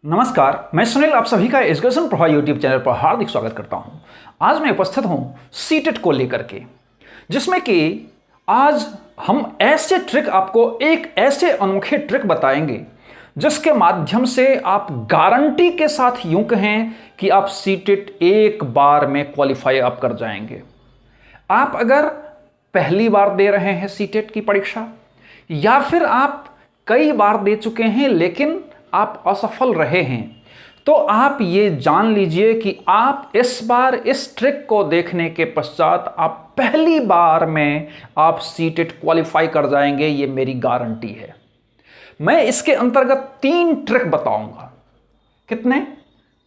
नमस्कार, मैं सुनील आप सभी का एजुकेशन प्रवाह यूट्यूब चैनल पर हार्दिक स्वागत करता हूं। आज मैं उपस्थित हूं सीटेट को लेकर के, जिसमें कि आज हम ऐसे ट्रिक आपको एक ऐसे अनोखे ट्रिक बताएंगे जिसके माध्यम से आप गारंटी के साथ यूं कहें कि आप सीटेट एक बार में क्वालिफाई आप कर जाएंगे। आप अगर पहली बार दे रहे हैं सीटेट की परीक्षा या फिर आप कई बार दे चुके हैं लेकिन आप असफल रहे हैं, तो आप ये जान लीजिए कि आप इस बार इस ट्रिक को देखने के पश्चात आप पहली बार में आप सीटेट क्वालिफाई कर जाएंगे। ये मेरी गारंटी है। मैं इसके अंतर्गत 3 ट्रिक बताऊंगा। कितने?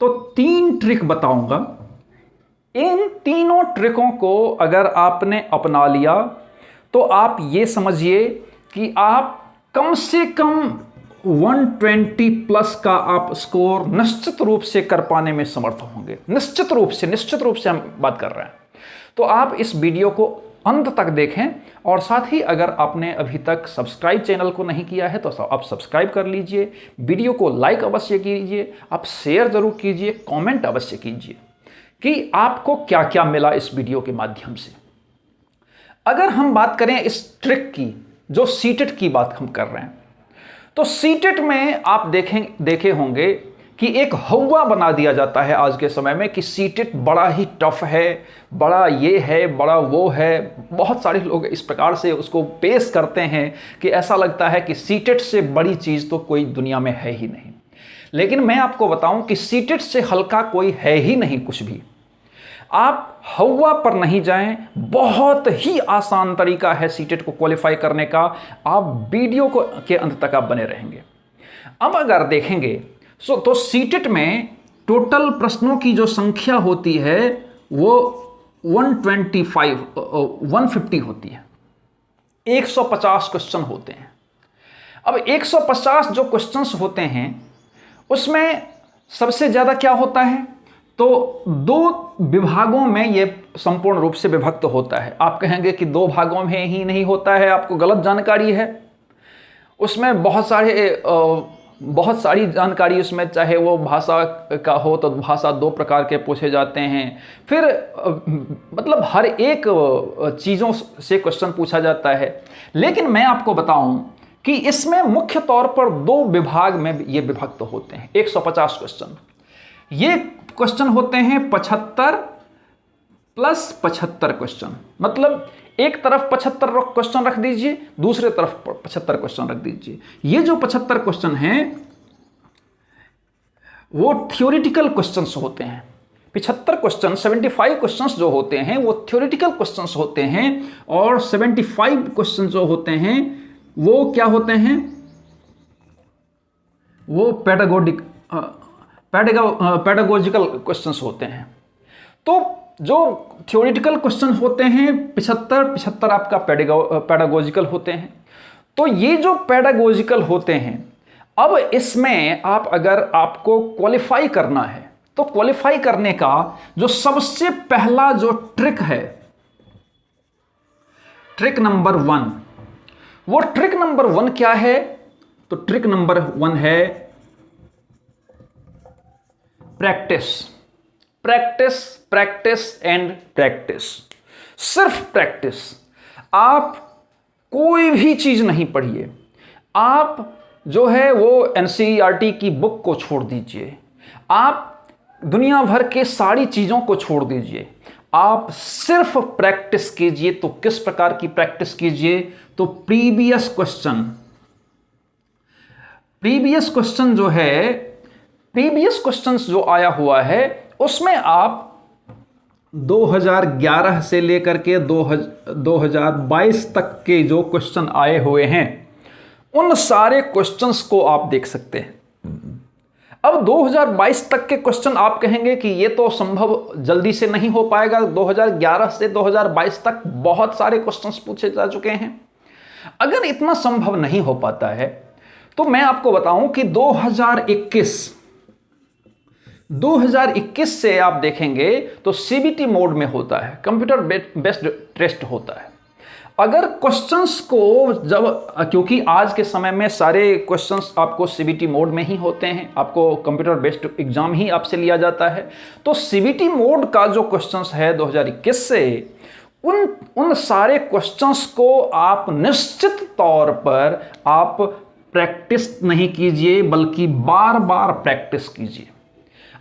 तो 3 ट्रिक बताऊंगा। इन तीनों ट्रिकों को अगर आपने अपना लिया तो आप ये समझिए कि आप कम से कम 120 प्लस का आप स्कोर निश्चित रूप से कर पाने में समर्थ होंगे। निश्चित रूप से हम बात कर रहे हैं। तो आप इस वीडियो को अंत तक देखें और साथ ही अगर आपने अभी तक सब्सक्राइब चैनल को नहीं किया है तो आप सब्सक्राइब कर लीजिए। वीडियो को लाइक अवश्य कीजिए, आप शेयर जरूर कीजिए, कमेंट अवश्य कीजिए कि आपको क्या क्या मिला इस वीडियो के माध्यम से। अगर हम बात करें इस ट्रिक की, जो सीटेट की बात हम कर रहे हैं, तो सीटेट में आप देखे होंगे कि एक हवा बना दिया जाता है आज के समय में कि सीटेट बड़ा ही टफ है, बड़ा ये है, बड़ा वो है। बहुत सारे लोग इस प्रकार से उसको पेश करते हैं कि ऐसा लगता है कि सीटेट से बड़ी चीज़ तो कोई दुनिया में है ही नहीं। लेकिन मैं आपको बताऊं कि सीटेट से हल्का कोई है ही नहीं कुछ भी। आप हवा पर नहीं जाएं, बहुत ही आसान तरीका है सीटेट को क्वालिफाई करने का। आप वीडियो को के अंत तक आप बने रहेंगे। अब अगर देखेंगे तो सीटेट में टोटल प्रश्नों की जो संख्या होती है वो 150 होती है। 150 क्वेश्चन होते हैं। अब 150 जो क्वेश्चंस होते हैं उसमें सबसे ज़्यादा क्या होता है, तो 2 विभागों में ये संपूर्ण रूप से विभक्त होता है। आप कहेंगे कि 2 भागों में ही नहीं होता है, आपको गलत जानकारी है। उसमें बहुत सारी जानकारी उसमें, चाहे वो भाषा का हो तो भाषा 2 प्रकार के पूछे जाते हैं। फिर मतलब हर एक चीज़ों से क्वेश्चन पूछा जाता है। लेकिन मैं आपको बताऊं कि इसमें मुख्य तौर पर 2 विभाग में ये विभक्त होते हैं। 150 क्वेश्चन, ये क्वेश्चन होते हैं 75 प्लस 75 क्वेश्चन। मतलब एक तरफ 75 क्वेश्चन रख दीजिए, दूसरे तरफ 75 क्वेश्चन रख दीजिए। ये जो 75 क्वेश्चन हैं वो थ्योरेटिकल क्वेश्चंस होते हैं। 75 क्वेश्चन, 75 क्वेश्चंस जो होते हैं वो थ्योरेटिकल क्वेश्चंस होते हैं और 75 क्वेश्चन जो होते हैं वो क्या होते हैं, वो पैडागोजिकल क्वेश्चंस होते हैं। तो जो थ्योरेटिकल क्वेश्चन होते हैं 75 आपका पैडागोजिकल होते हैं। तो ये जो पैडागोजिकल होते हैं, अब इसमें आप अगर आपको क्वालिफाई करना है तो क्वालिफाई करने का जो सबसे पहला जो ट्रिक है, ट्रिक नंबर 1, वो ट्रिक नंबर 1 क्या है, तो ट्रिक नंबर 1 है practice. Practice, practice and practice. सिर्फ प्रैक्टिस। आप कोई भी चीज नहीं पढ़िए। आप जो है वो एनसीईआरटी की बुक को छोड़ दीजिए। आप दुनिया भर के सारी चीजों को छोड़ दीजिए। आप सिर्फ प्रैक्टिस कीजिए। तो किस प्रकार की प्रैक्टिस कीजिए, तो प्रीवियस क्वेश्चन जो है, प्रीवियस क्वेश्चंस जो आया हुआ है उसमें आप 2011 से लेकर के 2022 तक के जो क्वेश्चन आए हुए हैं उन सारे क्वेश्चंस को आप देख सकते हैं। अब 2022 तक के क्वेश्चन आप कहेंगे कि ये तो संभव जल्दी से नहीं हो पाएगा। 2011 से 2022 तक बहुत सारे क्वेश्चंस पूछे जा चुके हैं। अगर इतना संभव नहीं हो पाता है तो मैं आपको बताऊं कि 2021 से आप देखेंगे तो सीबीटी मोड में होता है, कंप्यूटर बेस्ड टेस्ट होता है। अगर क्वेश्चंस को जब, क्योंकि आज के समय में सारे क्वेश्चंस आपको सीबीटी मोड में ही होते हैं, आपको कंप्यूटर बेस्ड एग्जाम ही आपसे लिया जाता है, तो सीबीटी मोड का जो क्वेश्चंस है 2021 से उन सारे क्वेश्चंस को आप निश्चित तौर पर आप प्रैक्टिस नहीं कीजिए, बल्कि बार बार प्रैक्टिस कीजिए।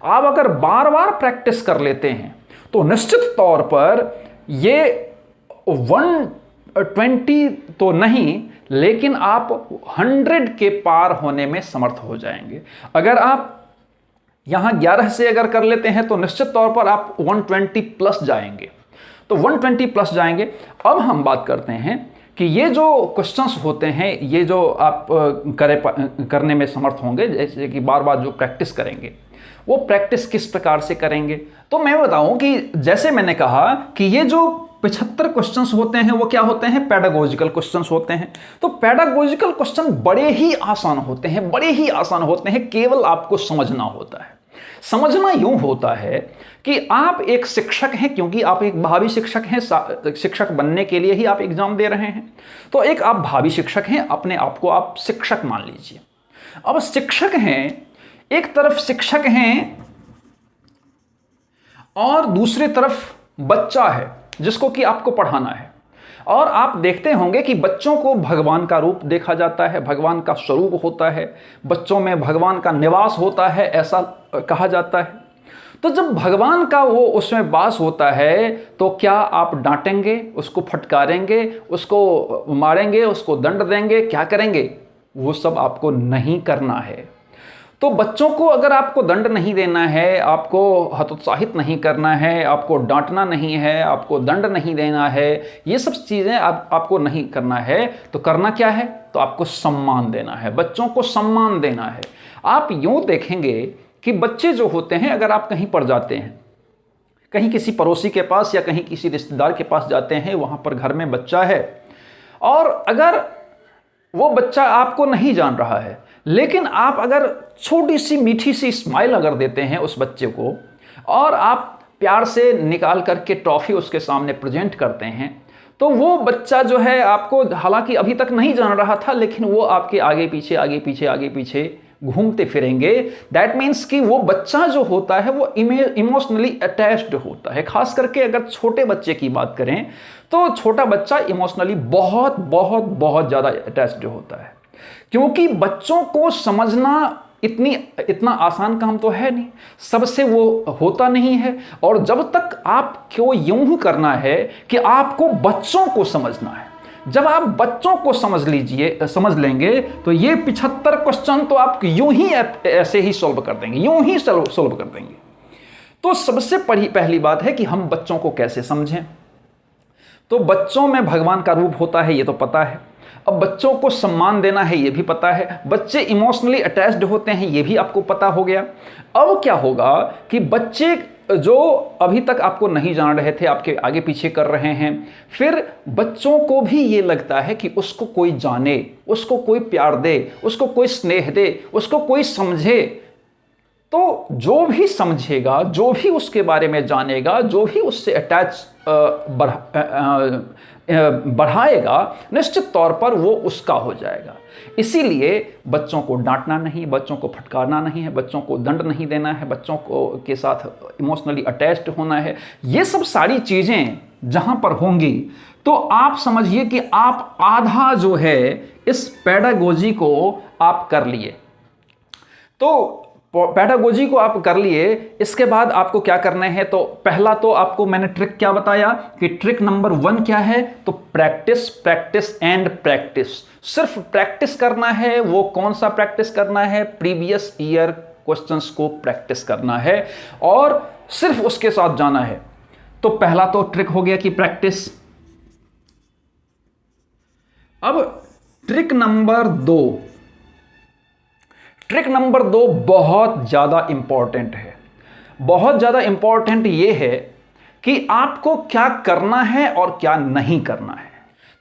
आप अगर बार बार प्रैक्टिस कर लेते हैं तो निश्चित तौर पर ये 120 तो नहीं, लेकिन आप 100 के पार होने में समर्थ हो जाएंगे। अगर आप यहां 11 से अगर कर लेते हैं तो निश्चित तौर पर आप 120 प्लस जाएंगे, तो 120 प्लस जाएंगे। अब हम बात करते हैं कि ये जो क्वेश्चंस होते हैं, ये जो आप करने में समर्थ होंगे, जैसे कि बार बार जो प्रैक्टिस करेंगे, वो प्रैक्टिस किस प्रकार से करेंगे। तो मैं बताऊं कि जैसे मैंने कहा कि ये जो 75 क्वेश्चंस होते हैं वो क्या होते हैं, पेडागोजिकल क्वेश्चंस होते हैं। तो पेडागोजिकल क्वेश्चन बड़े ही आसान होते हैं, बड़े ही आसान होते हैं, केवल आपको समझना होता है। समझना यूं होता है कि आप एक शिक्षक हैं, क्योंकि आप एक भावी शिक्षक हैं, शिक्षक बनने के लिए ही आप एग्जाम दे रहे हैं, तो एक आप भावी शिक्षक हैं, अपने आप को आप शिक्षक मान लीजिए। अब शिक्षक हैं, एक तरफ शिक्षक हैं और दूसरी तरफ बच्चा है जिसको कि आपको पढ़ाना है। और आप देखते होंगे कि बच्चों को भगवान का रूप देखा जाता है, भगवान का स्वरूप होता है, बच्चों में भगवान का निवास होता है, ऐसा कहा जाता है। तो जब भगवान का वो उसमें वास होता है, तो क्या आप डांटेंगे, उसको फटकारेंगे, उसको मारेंगे, उसको दंड देंगे, क्या करेंगे? वो सब आपको नहीं करना है। तो बच्चों को अगर आपको दंड नहीं देना है, आपको हतोत्साहित नहीं करना है, आपको डांटना नहीं है, आपको दंड नहीं देना है, ये सब चीज़ें आपको नहीं करना है, तो करना क्या है? तो आपको सम्मान देना है, बच्चों को सम्मान देना है। आप यूँ देखेंगे कि बच्चे जो होते हैं, अगर आप कहीं पर जाते हैं, कहीं किसी पड़ोसी के पास या कहीं किसी रिश्तेदार के पास जाते हैं, वहाँ पर घर में बच्चा है, और अगर वो बच्चा आपको नहीं जान रहा है, लेकिन आप अगर छोटी सी मीठी सी स्माइल अगर देते हैं उस बच्चे को, और आप प्यार से निकाल करके टॉफ़ी उसके सामने प्रेजेंट करते हैं, तो वो बच्चा जो है आपको हालांकि अभी तक नहीं जान रहा था, लेकिन वो आपके आगे पीछे आगे पीछे आगे पीछे घूमते फिरेंगे। दैट मीन्स कि वो बच्चा जो होता है वो इमोशनली अटैच्ड होता है। खास करके अगर छोटे बच्चे की बात करें तो छोटा बच्चा इमोशनली बहुत बहुत बहुत ज़्यादा अटैच्ड होता है, क्योंकि बच्चों को समझना इतना आसान काम तो है नहीं, सबसे वो होता नहीं है। और जब तक आपको यूं ही करना है कि आपको बच्चों को समझना है, जब आप बच्चों को समझ लेंगे, तो ये 75 क्वेश्चन तो आप यूं ही ऐसे ही सॉल्व कर देंगे, यूं ही सॉल्व कर देंगे। तो सबसे पहली बात है कि हम बच्चों को कैसे समझें। तो बच्चों में भगवान का रूप होता है, ये तो पता है। अब बच्चों को सम्मान देना है, ये भी पता है। बच्चे इमोशनली अटैच्ड होते हैं, ये भी आपको पता हो गया। अब क्या होगा कि बच्चे जो अभी तक आपको नहीं जान रहे थे, आपके आगे पीछे कर रहे हैं, फिर बच्चों को भी ये लगता है कि उसको कोई जाने, उसको कोई प्यार दे, उसको कोई स्नेह दे, उसको कोई समझे। तो जो भी समझेगा, जो भी उसके बारे में जानेगा, जो भी उससे अटैच बढ़ाएगा, निश्चित तौर पर वो उसका हो जाएगा। इसीलिए बच्चों को डांटना नहीं, बच्चों को फटकारना नहीं है, बच्चों को दंड नहीं देना है, बच्चों को के साथ इमोशनली अटैच्ड होना है। ये सब सारी चीज़ें जहाँ पर होंगी, तो आप समझिए कि आप आधा जो है इस पेडागोजी को आप कर लिए। तो पेडागोजी को आप कर लिए, इसके बाद आपको क्या करना है? तो पहला तो आपको मैंने ट्रिक क्या बताया कि ट्रिक नंबर 1 क्या है? तो प्रैक्टिस, प्रैक्टिस एंड प्रैक्टिस। सिर्फ प्रैक्टिस करना है। वो कौन सा प्रैक्टिस करना है? प्रीवियस ईयर क्वेश्चंस को प्रैक्टिस करना है और सिर्फ उसके साथ जाना है। तो पहला तो ट्रिक हो गया कि प्रैक्टिस। अब ट्रिक नंबर 2, ट्रिक नंबर 2 बहुत ज़्यादा इंपॉर्टेंट है। बहुत ज़्यादा इंपॉर्टेंट ये है कि आपको क्या करना है और क्या नहीं करना है।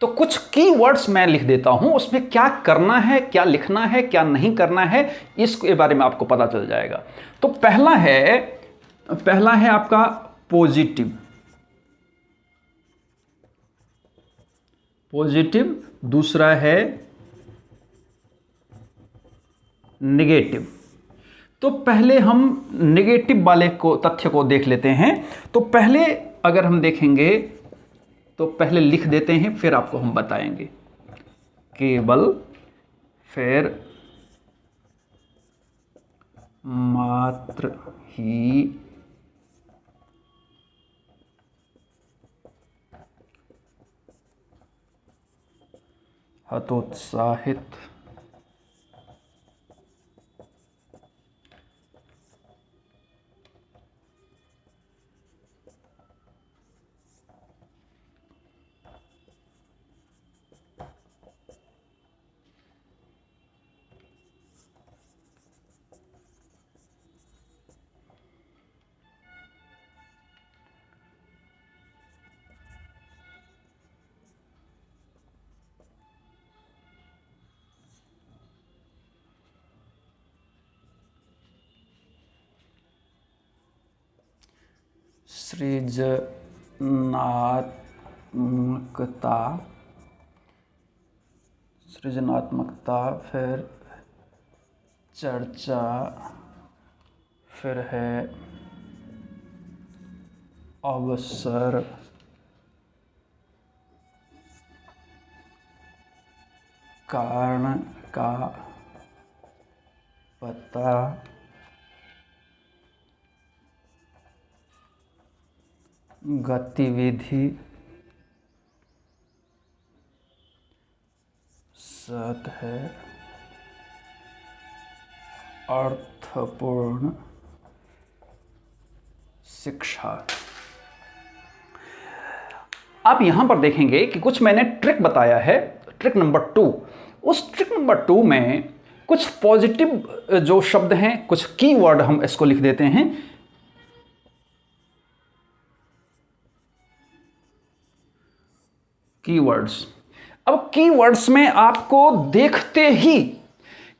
तो कुछ कीवर्ड्स मैं लिख देता हूं, उसमें क्या करना है, क्या लिखना है, क्या नहीं करना है, इसके बारे में आपको पता चल जाएगा। तो पहला है आपका पॉजिटिव। पॉजिटिव, दूसरा है नेगेटिव। तो पहले हम नेगेटिव वाले को तथ्य को देख लेते हैं। तो पहले अगर हम देखेंगे तो पहले लिख देते हैं, फिर आपको हम बताएंगे। केवल, फिर मात्र ही हतोत्साहित सृजनात्मकता, फिर चर्चा, फिर है अवसर, कारण का पता, गतिविधि, सत है अर्थपूर्ण शिक्षा। आप यहां पर देखेंगे कि कुछ मैंने ट्रिक बताया है, ट्रिक नंबर 2। उस ट्रिक नंबर 2 में कुछ पॉजिटिव जो शब्द हैं, कुछ कीवर्ड हम इसको लिख देते हैं। कीवर्ड्स। अब कीवर्ड्स में आपको देखते ही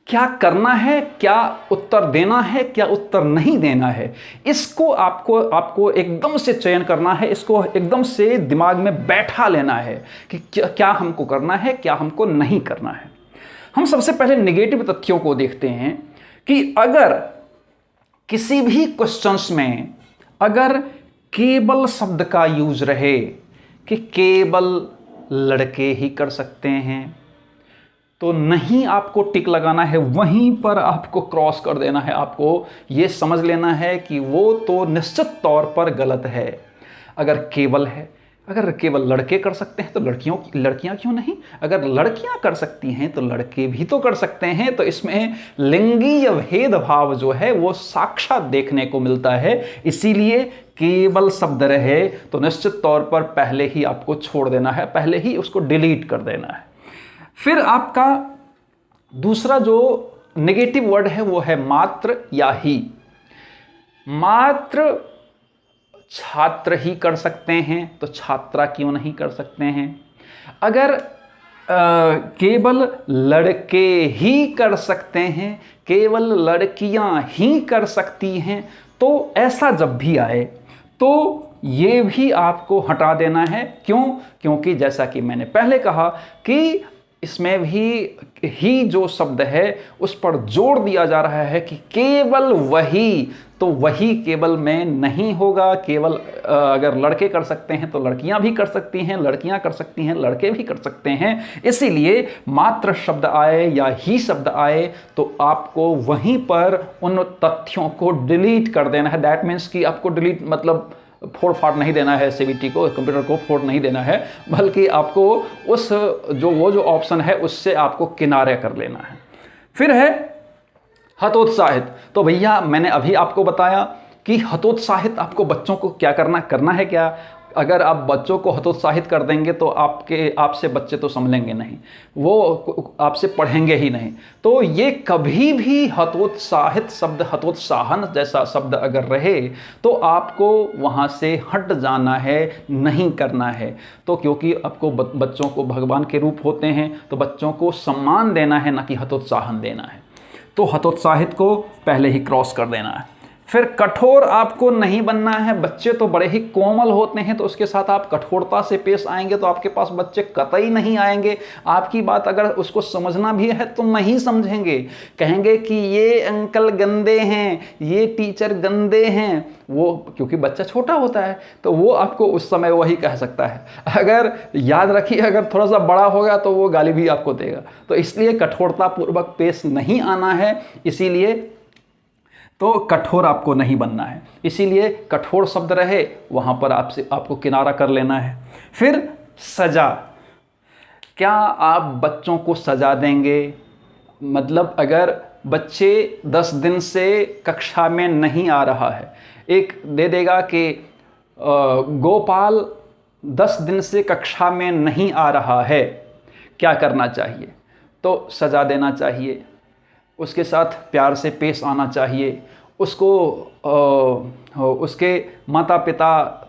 क्या करना है, क्या उत्तर देना है, क्या उत्तर नहीं देना है, इसको आपको एकदम से चयन करना है। इसको एकदम से दिमाग में बैठा लेना है कि क्या हमको करना है, क्या हमको नहीं करना है। हम सबसे पहले नेगेटिव तथ्यों को देखते हैं कि अगर किसी भी क्वेश्चंस में अगर केवल शब्द का यूज रहे कि केवल लड़के ही कर सकते हैं, तो नहीं आपको टिक लगाना है, वहीं पर आपको क्रॉस कर देना है। आपको ये समझ लेना है कि वो तो निश्चित तौर पर गलत है। अगर केवल है, अगर केवल लड़के कर सकते हैं तो लड़कियां क्यों नहीं? अगर लड़कियां कर सकती हैं तो लड़के भी तो कर सकते हैं। तो इसमें लिंगीय भेदभाव जो है वो साक्षात देखने को मिलता है। इसीलिए केवल शब्द रहे तो निश्चित तौर पर पहले ही आपको छोड़ देना है, पहले ही उसको डिलीट कर देना है। फिर आपका दूसरा जो नेगेटिव वर्ड है वो है मात्र या ही। मात्र छात्र ही कर सकते हैं तो छात्रा क्यों नहीं कर सकते हैं? अगर केवल लड़के ही कर सकते हैं, केवल लड़कियां ही कर सकती हैं, तो ऐसा जब भी आए तो ये भी आपको हटा देना है। क्यों? क्योंकि जैसा कि मैंने पहले कहा कि इसमें भी ही जो शब्द है उस पर जोर दिया जा रहा है कि केवल वही, तो वही केवल में नहीं होगा। केवल अगर लड़के कर सकते हैं तो लड़कियां भी कर सकती हैं, लड़कियां कर सकती हैं, लड़के भी कर सकते हैं। इसीलिए मात्र शब्द आए या ही शब्द आए तो आपको वहीं पर उन तथ्यों को डिलीट कर देना है। दैट मीन्स कि आपको डिलीट मतलब फोड़ फाड़ नहीं देना है, सीबीटी को, कंप्यूटर को फोड़ नहीं देना है, बल्कि आपको उस जो ऑप्शन है उससे आपको किनारे कर लेना है। फिर है हतोत्साहित। तो भैया मैंने अभी आपको बताया कि हतोत्साहित आपको बच्चों को क्या करना है क्या? अगर आप बच्चों को हतोत्साहित कर देंगे तो आपसे बच्चे तो समझेंगे नहीं, वो आपसे पढ़ेंगे ही नहीं। तो ये कभी भी हतोत्साहित शब्द, हतोत्साहन जैसा शब्द अगर रहे तो आपको वहाँ से हट जाना है, नहीं करना है। तो क्योंकि आपको बच्चों को भगवान के रूप होते हैं तो बच्चों को सम्मान देना है, ना कि हतोत्साहन देना है। तो हतोत्साहित को पहले ही क्रॉस कर देना है। फिर कठोर आपको नहीं बनना है। बच्चे तो बड़े ही कोमल होते हैं, तो उसके साथ आप कठोरता से पेश आएंगे तो आपके पास बच्चे कतई नहीं आएंगे। आपकी बात अगर उसको समझना भी है तो नहीं समझेंगे, कहेंगे कि ये अंकल गंदे हैं, ये टीचर गंदे हैं। वो क्योंकि बच्चा छोटा होता है तो वो आपको उस समय वही कह सकता है। अगर याद रखिए, अगर थोड़ा सा बड़ा होगा तो वो गाली भी आपको देगा। तो इसलिए कठोरता पूर्वक पेश नहीं आना है, इसीलिए तो कठोर आपको नहीं बनना है। इसीलिए कठोर शब्द रहे वहाँ पर आपको किनारा कर लेना है। फिर सजा, क्या आप बच्चों को सजा देंगे? मतलब अगर बच्चे 10 दिन से कक्षा में नहीं आ रहा है, एक दे देगा कि गोपाल 10 दिन से कक्षा में नहीं आ रहा है, क्या करना चाहिए? तो सजा देना चाहिए, उसके साथ प्यार से पेश आना चाहिए, उसको उसके माता पिता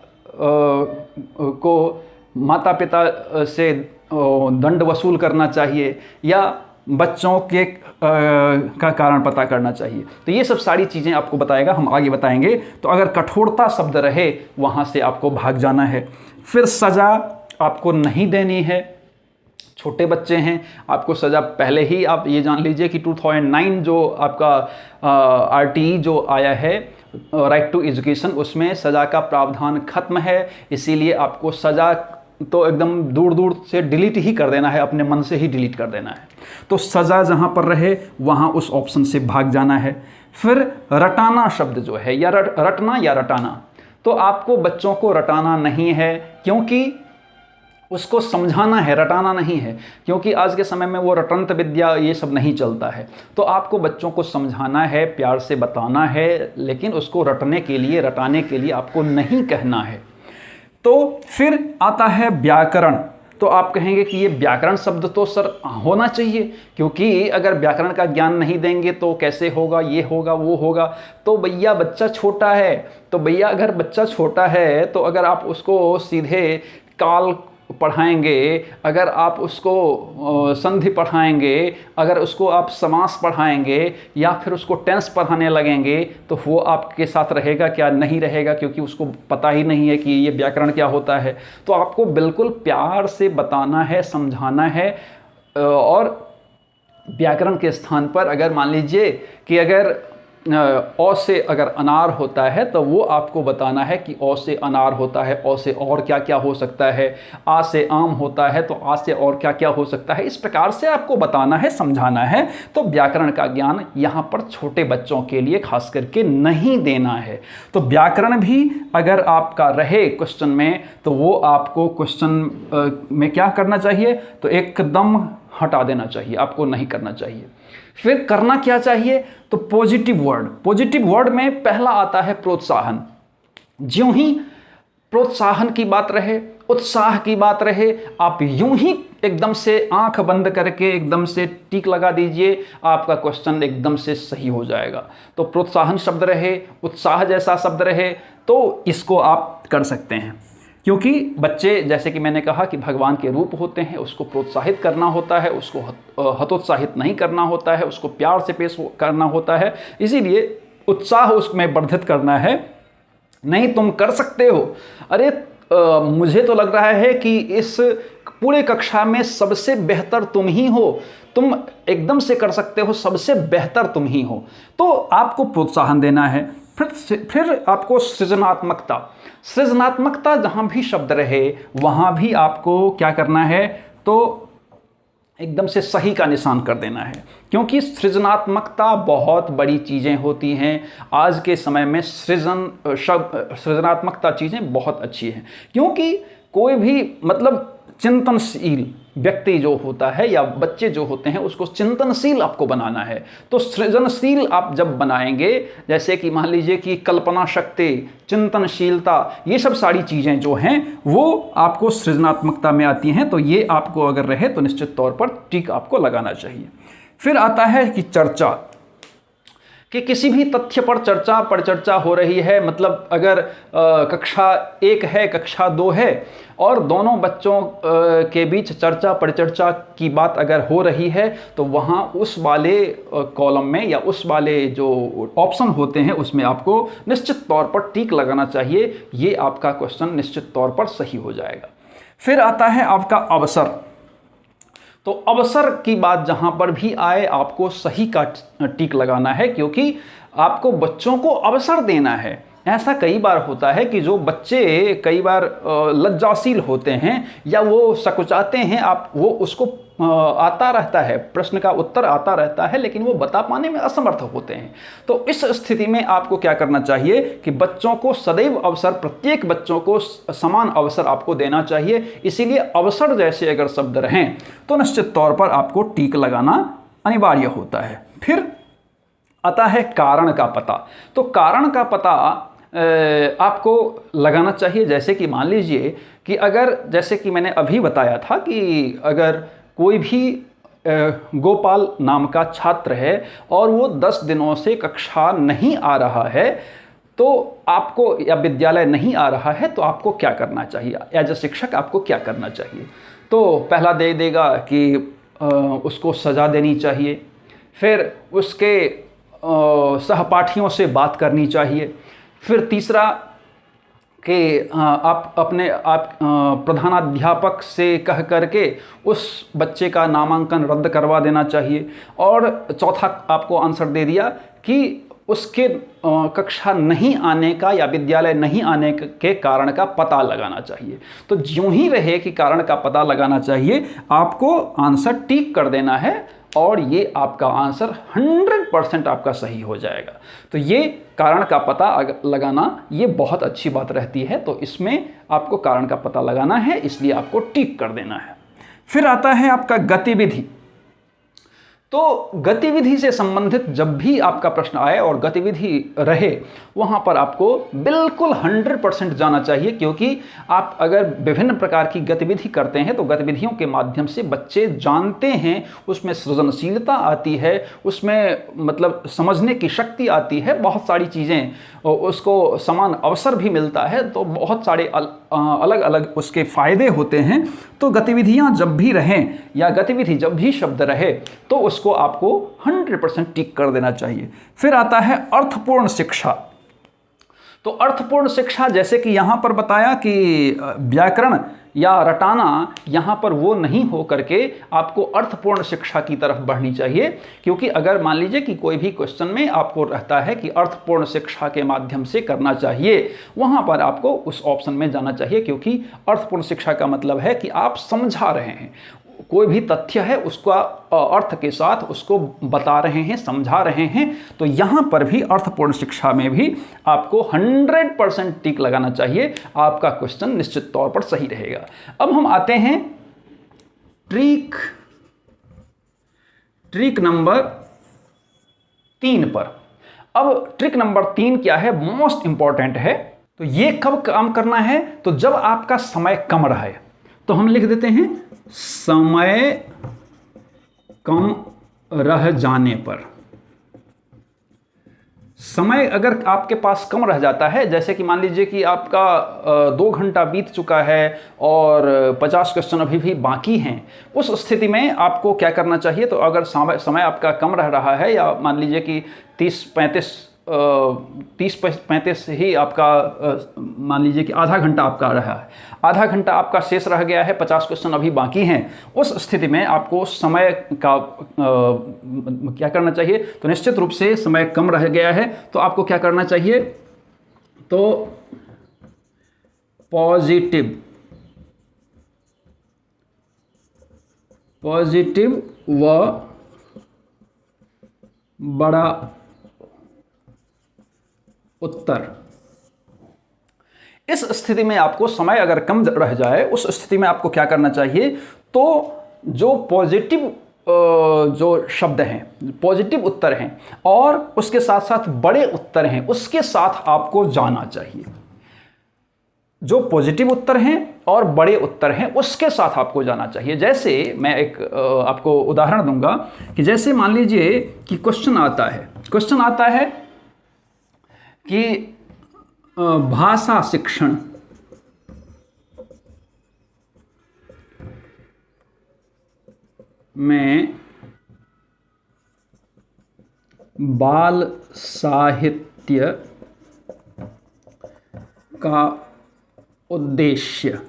से दंड वसूल करना चाहिए या बच्चों के का कारण पता करना चाहिए। तो ये सब सारी चीज़ें आपको बताएगा, हम आगे बताएंगे। तो अगर कठोरता शब्द रहे वहाँ से आपको भाग जाना है। फिर सज़ा आपको नहीं देनी है। छोटे बच्चे हैं, आपको सज़ा पहले ही आप ये जान लीजिए कि 2009 जो आपका RTE जो आया है, राइट टू एजुकेशन, उसमें सज़ा का प्रावधान खत्म है। इसीलिए आपको सज़ा तो एकदम दूर दूर से डिलीट ही कर देना है, अपने मन से ही डिलीट कर देना है। तो सज़ा जहाँ पर रहे वहाँ उस ऑप्शन से भाग जाना है। फिर रटाना शब्द जो है, या रटना या रटाना, तो आपको बच्चों को रटाना नहीं है, क्योंकि उसको समझाना है, रटाना नहीं है। क्योंकि आज के समय में वो रटंत विद्या ये सब नहीं चलता है। तो आपको बच्चों को समझाना है, प्यार से बताना है, लेकिन उसको रटने के लिए, रटाने के लिए आपको नहीं कहना है। तो फिर आता है व्याकरण। तो आप कहेंगे कि ये व्याकरण शब्द तो सर होना चाहिए, क्योंकि अगर व्याकरण का ज्ञान नहीं देंगे तो कैसे होगा, ये होगा वो होगा। तो भैया बच्चा छोटा है, तो भैया अगर बच्चा छोटा है तो अगर आप उसको सीधे काल पढ़ाएंगे, अगर आप उसको संधि पढ़ाएंगे, अगर उसको आप समास पढ़ाएंगे या फिर उसको टेंस पढ़ाने लगेंगे, तो वो आपके साथ रहेगा क्या? नहीं रहेगा, क्योंकि उसको पता ही नहीं है कि ये व्याकरण क्या होता है। तो आपको बिल्कुल प्यार से बताना है, समझाना है। और व्याकरण के स्थान पर अगर मान लीजिए कि अगर औ से अगर अनार होता है तो वो आपको बताना है कि औ से अनार होता है, औ से और क्या क्या हो सकता है। आ से आम होता है तो आ से और क्या क्या हो सकता है। इस प्रकार से आपको बताना है, समझाना है। तो व्याकरण का ज्ञान यहाँ पर छोटे बच्चों के लिए खास करके नहीं देना है। तो व्याकरण भी अगर आपका रहे क्वेश्चन में तो वो आपको क्वेश्चन में क्या करना चाहिए? तो एकदम हटा देना चाहिए, आपको नहीं करना चाहिए। फिर करना क्या चाहिए? तो पॉजिटिव वर्ड। पॉजिटिव वर्ड में पहला आता है प्रोत्साहन। ज्यों ही प्रोत्साहन की बात रहे, उत्साह की बात रहे, आप यूं ही एकदम से आंख बंद करके एकदम से टिक लगा दीजिए, आपका क्वेश्चन एकदम से सही हो जाएगा। तो प्रोत्साहन शब्द रहे, उत्साह जैसा शब्द रहे, तो इसको आप कर सकते हैं। क्योंकि बच्चे, जैसे कि मैंने कहा कि भगवान के रूप होते हैं, उसको प्रोत्साहित करना होता है, उसको हतोत्साहित नहीं करना होता है, उसको प्यार से पेश करना होता है। इसीलिए उत्साह उसमें वर्धित करना है। नहीं, तुम कर सकते हो। अरे मुझे तो लग रहा है कि इस पूरे कक्षा में सबसे बेहतर तुम ही हो, तुम एकदम से कर सकते हो, सबसे बेहतर तुम ही हो। तो आपको प्रोत्साहन देना है। फिर आपको सृजनात्मकता जहाँ भी शब्द रहे वहाँ भी आपको क्या करना है? तो एकदम से सही का निशान कर देना है, क्योंकि सृजनात्मकता बहुत बड़ी चीज़ें होती हैं। आज के समय में सृजनात्मकता चीज़ें बहुत अच्छी हैं, क्योंकि कोई भी मतलब चिंतनशील व्यक्ति जो होता है या बच्चे जो होते हैं उसको चिंतनशील आपको बनाना है। तो सृजनशील आप जब बनाएंगे, जैसे कि मान लीजिए कि कल्पना शक्ति, चिंतनशीलता, ये सब सारी चीज़ें जो हैं वो आपको सृजनात्मकता में आती हैं। तो ये आपको अगर रहे तो निश्चित तौर पर टिक आपको लगाना चाहिए। फिर आता है कि चर्चा। कि किसी भी तथ्य पर चर्चा परिचर्चा हो रही है, मतलब अगर कक्षा 1 है, कक्षा 2 है और दोनों बच्चों के बीच चर्चा परिचर्चा की बात अगर हो रही है तो वहाँ उस वाले कॉलम में या उस वाले जो ऑप्शन होते हैं उसमें आपको निश्चित तौर पर टिक लगाना चाहिए। ये आपका क्वेश्चन निश्चित तौर पर सही हो जाएगा। फिर आता है आपका अवसर। तो अवसर की बात जहां पर भी आए आपको सही का टिक लगाना है, क्योंकि आपको बच्चों को अवसर देना है। ऐसा कई बार होता है कि जो बच्चे कई बार लज्जाशील होते हैं या वो सकुचाते हैं, आप वो उसको आता रहता है, प्रश्न का उत्तर आता रहता है, लेकिन वो बता पाने में असमर्थ होते हैं। तो इस स्थिति में आपको क्या करना चाहिए कि बच्चों को सदैव अवसर, प्रत्येक बच्चों को समान अवसर आपको देना चाहिए। इसीलिए अवसर जैसे अगर शब्द रहें तो निश्चित तौर पर आपको टिक लगाना अनिवार्य होता है। फिर आता है कारण का पता। तो कारण का पता आपको लगाना चाहिए। जैसे कि मान लीजिए कि अगर, जैसे कि मैंने अभी बताया था कि अगर कोई भी गोपाल नाम का छात्र है और वो 10 दिनों से कक्षा नहीं आ रहा है, तो आपको, या विद्यालय नहीं आ रहा है, तो आपको क्या करना चाहिए? एज ए शिक्षक आपको क्या करना चाहिए? तो पहला दे देगा कि उसको सज़ा देनी चाहिए। फिर उसके सहपाठियों से बात करनी चाहिए। फिर तीसरा कि आप प्रधानाध्यापक से कह करके उस बच्चे का नामांकन रद्द करवा देना चाहिए। और चौथा आपको आंसर दे दिया कि उसके कक्षा नहीं आने का या विद्यालय नहीं आने के कारण का पता लगाना चाहिए। तो ज्यों ही रहे कि कारण का पता लगाना चाहिए, आपको आंसर टिक कर देना है और ये आपका आंसर 100% आपका सही हो जाएगा। तो ये कारण का पता लगाना ये बहुत अच्छी बात रहती है। तो इसमें आपको कारण का पता लगाना है, इसलिए आपको टिक कर देना है। फिर आता है आपका गतिविधि। तो गतिविधि से संबंधित जब भी आपका प्रश्न आए और गतिविधि रहे, वहाँ पर आपको बिल्कुल 100% जाना चाहिए, क्योंकि आप अगर विभिन्न प्रकार की गतिविधि करते हैं तो गतिविधियों के माध्यम से बच्चे जानते हैं, उसमें सृजनशीलता आती है, उसमें मतलब समझने की शक्ति आती है, बहुत सारी चीज़ें, उसको समान अवसर भी मिलता है। तो बहुत सारे अलग अलग उसके फ़ायदे होते हैं। तो गतिविधियाँ जब भी रहें या गतिविधि जब भी शब्द रहे तो उसको आपको 100% टिक कर देना चाहिए। फिर आता है अर्थपूर्ण शिक्षा। तो अर्थपूर्ण शिक्षा, जैसे कि यहाँ पर बताया कि व्याकरण या रटाना, यहाँ पर वो नहीं हो करके आपको अर्थपूर्ण शिक्षा की तरफ बढ़नी चाहिए। क्योंकि अगर मान लीजिए कि कोई भी क्वेश्चन में आपको रहता है कि अर्थपूर्ण शिक्षा के माध्यम से करना चाहिए, वहाँ पर आपको उस ऑप्शन में जाना चाहिए, क्योंकि अर्थपूर्ण शिक्षा का मतलब है कि आप समझा रहे हैं, कोई भी तथ्य है उसका अर्थ के साथ उसको बता रहे हैं, समझा रहे हैं। तो यहाँ पर भी अर्थपूर्ण शिक्षा में भी आपको 100% टिक लगाना चाहिए। आपका क्वेश्चन निश्चित तौर पर सही रहेगा। अब हम आते हैं ट्रिक नंबर 3 पर। अब ट्रिक नंबर 3 क्या है? मोस्ट इंपॉर्टेंट है। तो ये कब काम करना है? तो जब आपका समय कम रहे। तो हम लिख देते हैं समय कम रह जाने पर। समय अगर आपके पास कम रह जाता है, जैसे कि मान लीजिए कि आपका 2 घंटा बीत चुका है और 50 क्वेश्चन अभी भी बाकी हैं, उस स्थिति में आपको क्या करना चाहिए? तो अगर समय आपका कम रह रहा है, या मान लीजिए कि 30-35 ही आपका, मान लीजिए कि आधा घंटा आपका रहा है, आधा घंटा आपका शेष रह गया है, 50 क्वेश्चन अभी बाकी हैं, उस स्थिति में आपको समय का क्या करना चाहिए? तो निश्चित रूप से समय कम रह गया है तो आपको क्या करना चाहिए? तो पॉजिटिव व बड़ा उत्तर। इस स्थिति में आपको समय अगर कम रह जाए, उस स्थिति में आपको क्या करना चाहिए? तो जो पॉजिटिव जो शब्द हैं, पॉजिटिव उत्तर हैं और उसके साथ साथ बड़े उत्तर हैं, उसके साथ आपको जाना चाहिए। जो पॉजिटिव उत्तर हैं और बड़े उत्तर हैं उसके साथ आपको जाना चाहिए। जैसे मैं एक आपको उदाहरण दूंगा कि जैसे मान लीजिए कि क्वेश्चन आता है क्वेश्चन आता है कि भाषा शिक्षण में बाल साहित्य का उद्देश्य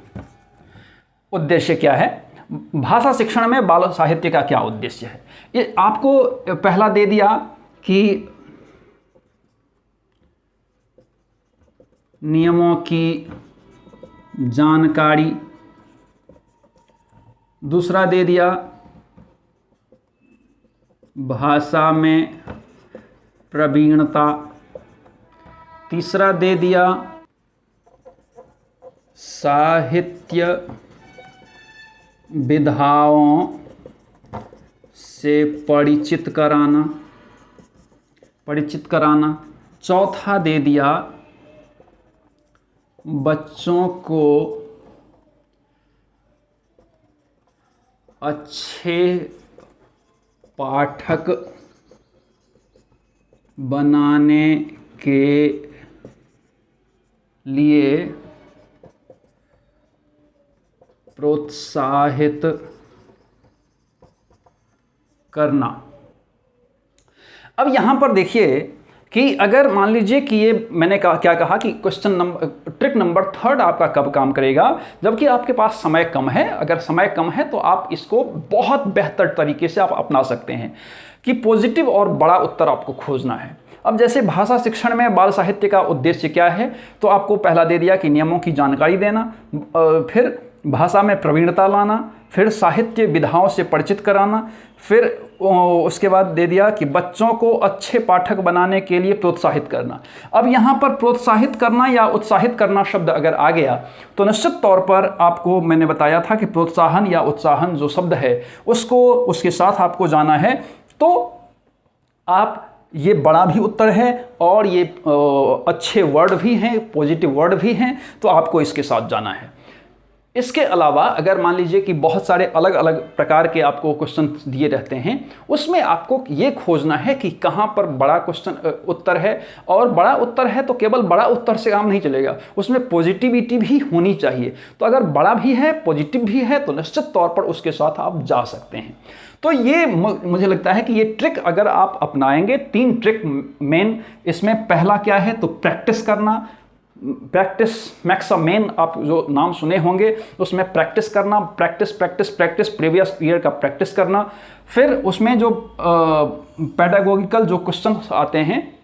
क्या है? भाषा शिक्षण में बाल साहित्य का क्या उद्देश्य है? ये आपको पहला दे दिया कि नियमों की जानकारी, दूसरा दे दिया भाषा में प्रवीणता, तीसरा दे दिया साहित्य विधाओं से परिचित कराना, चौथा दे दिया बच्चों को अच्छे पाठक बनाने के लिए प्रोत्साहित करना। अब यहां पर देखिए कि अगर मान लीजिए कि ये मैंने क्या कहा कि ट्रिक नंबर 3 आपका कब काम करेगा? जबकि आपके पास समय कम है। अगर समय कम है तो आप इसको बहुत बेहतर तरीके से आप अपना सकते हैं कि पॉजिटिव और बड़ा उत्तर आपको खोजना है। अब जैसे भाषा शिक्षण में बाल साहित्य का उद्देश्य क्या है, तो आपको पहला दे दिया कि नियमों की जानकारी देना, फिर भाषा में प्रवीणता लाना, फिर साहित्य विधाओं से परिचित कराना, फिर उसके बाद दे दिया कि बच्चों को अच्छे पाठक बनाने के लिए प्रोत्साहित करना। अब यहाँ पर प्रोत्साहित करना या उत्साहित करना शब्द अगर आ गया तो निश्चित तौर पर आपको मैंने बताया था कि प्रोत्साहन या उत्साहन जो शब्द है उसके साथ आपको जाना है। तो आप ये बड़ा भी उत्तर है और ये अच्छे वर्ड भी हैं, पॉजिटिव वर्ड भी हैं, तो आपको इसके साथ जाना है। इसके अलावा अगर मान लीजिए कि बहुत सारे अलग अलग प्रकार के आपको क्वेश्चन दिए रहते हैं, उसमें आपको ये खोजना है कि कहाँ पर बड़ा क्वेश्चन उत्तर है। और बड़ा उत्तर है तो केवल बड़ा उत्तर से काम नहीं चलेगा, उसमें पॉजिटिविटी भी होनी चाहिए। तो अगर बड़ा भी है, पॉजिटिव भी है, तो निश्चित तौर पर उसके साथ आप जा सकते हैं। तो ये मुझे लगता है कि ये ट्रिक अगर आप अपनाएंगे, 3 ट्रिक मेन इसमें, पहला क्या है तो प्रैक्टिस करना। प्रैक्टिस मैक्स मेन आप जो नाम सुने होंगे उसमें प्रैक्टिस करना, प्रैक्टिस प्रीवियस ईयर का प्रैक्टिस करना। फिर उसमें जो पेडागोगिकल जो क्वेश्चन आते हैं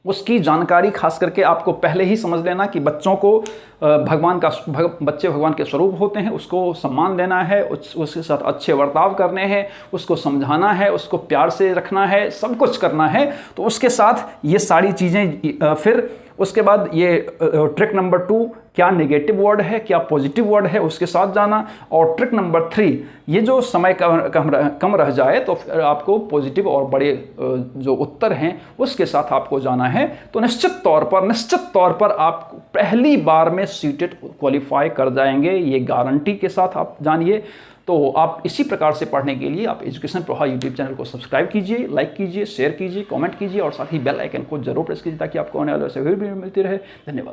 उसकी जानकारी खास करके आपको पहले ही समझ लेना कि बच्चों को बच्चे भगवान के स्वरूप होते हैं, उसको सम्मान देना है, उसके साथ अच्छे बर्ताव करने हैं, उसको समझाना है, उसको प्यार से रखना है, सब कुछ करना है। तो उसके साथ ये सारी चीज़ें, फिर उसके बाद ये ट्रिक नंबर 2 क्या नेगेटिव वर्ड है क्या पॉजिटिव वर्ड है उसके साथ जाना। और ट्रिक नंबर 3 ये जो समय कम रह जाए तो फिर आपको पॉजिटिव और बड़े जो उत्तर हैं उसके साथ आपको जाना है। तो निश्चित तौर पर आप पहली बार में सीटेट क्वालिफाई कर जाएंगे, ये गारंटी के साथ आप जानिए। तो आप इसी प्रकार से पढ़ने के लिए आप एजुकेशन प्रवाह यूट्यूब चैनल को सब्सक्राइब कीजिए, लाइक कीजिए, शेयर कीजिए, कमेंट कीजिए और साथ ही बेल आइकन को जरूर प्रेस कीजिए ताकि आपको आने वाले ऐसे वीडियो मिलती रहे। धन्यवाद।